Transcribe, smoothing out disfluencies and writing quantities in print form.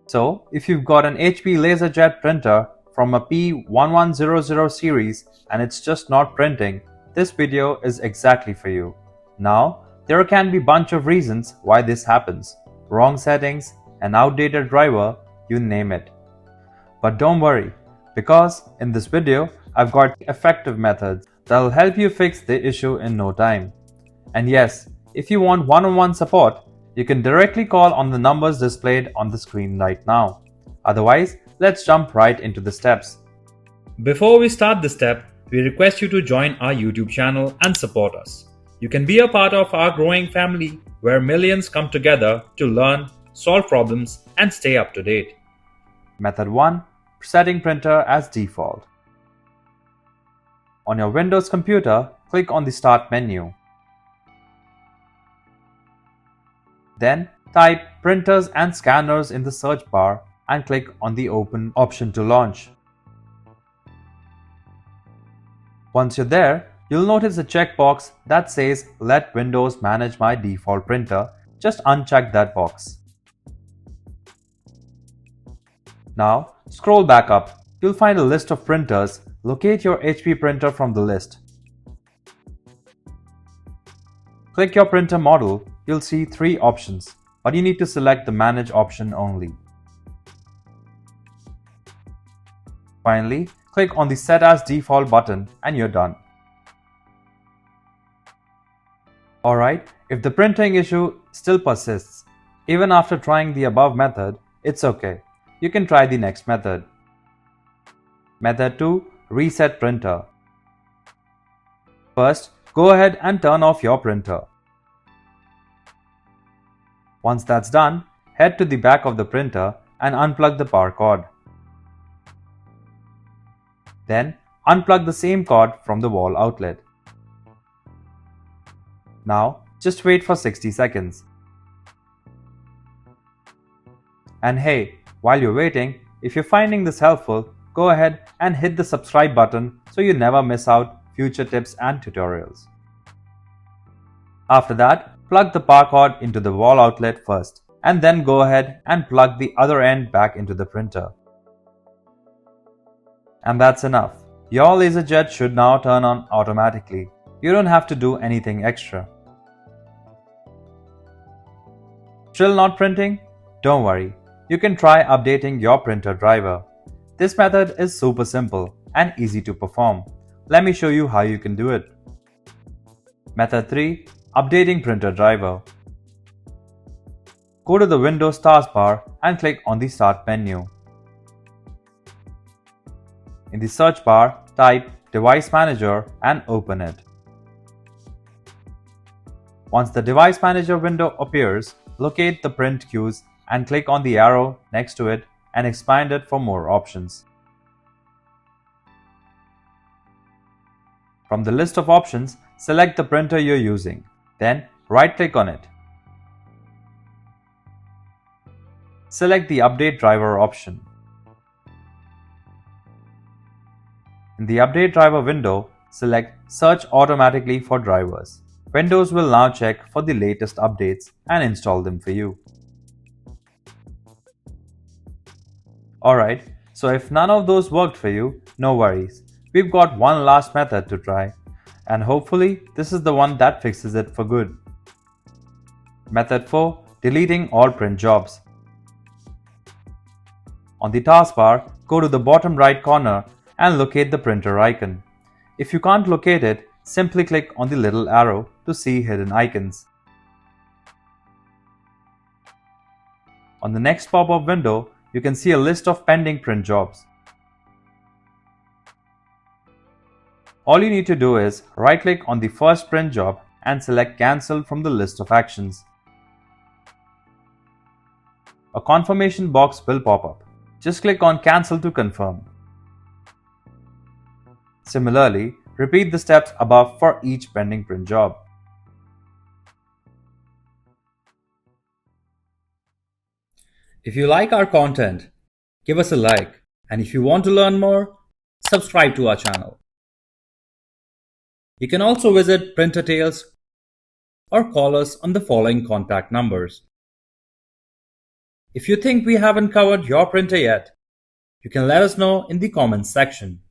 So, if you've got an HP LaserJet printer from a P1100 series and it's just not printing, this video is exactly for you. Now, there can be a bunch of reasons why this happens. Wrong settings, an outdated driver, you name it. But don't worry, because in this video, I've got effective methods that'll help you fix the issue in no time. And yes, if you want one-on-one support, you can directly call on the numbers displayed on the screen right now. Otherwise, let's jump right into the steps. Before we start the step, we request you to join our YouTube channel and support us. You can be a part of our growing family where millions come together to learn, solve problems, and stay up to date. Method 1. Setting printer as default. On your Windows computer, click on the Start menu. Then type Printers and Scanners in the search bar and click on the Open option to launch. Once you're there, you'll notice a checkbox that says Let Windows manage my default printer. Just uncheck that box. Now, scroll back up. You'll find a list of printers. Locate your HP printer from the list. Click your printer model. You'll see 3 options, but you need to select the Manage option only. Finally, click on the Set as Default button and you're done. Alright, if the printing issue still persists, even after trying the above method, it's okay. You can try the next method. Method 2. Reset printer. First, go ahead and turn off your printer. Once that's done, head to the back of the printer and unplug the power cord. Then, unplug the same cord from the wall outlet. Now, just wait for 60 seconds. And hey, while you're waiting, if you're finding this helpful, go ahead and hit the subscribe button so you never miss out future tips and tutorials. After that, plug the power cord into the wall outlet first, and then go ahead and plug the other end back into the printer. And that's enough. Your LaserJet should now turn on automatically. You don't have to do anything extra. Still not printing? Don't worry. You can try updating your printer driver. This method is super simple and easy to perform. Let me show you how you can do it. Method 3. Updating printer driver. Go to the Windows taskbar and click on the Start menu. In the search bar, type Device Manager and open it. Once the Device Manager window appears, locate the print queues and click on the arrow next to it and expand it for more options. From the list of options, select the printer you're using. Then, right-click on it. Select the Update Driver option. In the Update Driver window, select Search automatically for drivers. Windows will now check for the latest updates and install them for you. Alright, so if none of those worked for you, no worries. We've got one last method to try, and hopefully this is the one that fixes it for good. Method 4. Deleting all print jobs. On the taskbar, go to the bottom right corner and locate the printer icon. If you can't locate it, simply click on the little arrow to see hidden icons. On the next pop-up window, you can see a list of pending print jobs. All you need to do is right-click on the first print job and select Cancel from the list of actions. A confirmation box will pop up. Just click on Cancel to confirm. Similarly, repeat the steps above for each pending print job. If you like our content, give us a like, and if you want to learn more, subscribe to our channel. You can also visit Printer Tales or call us on the following contact numbers. If you think we haven't covered your printer yet, you can let us know in the comments section.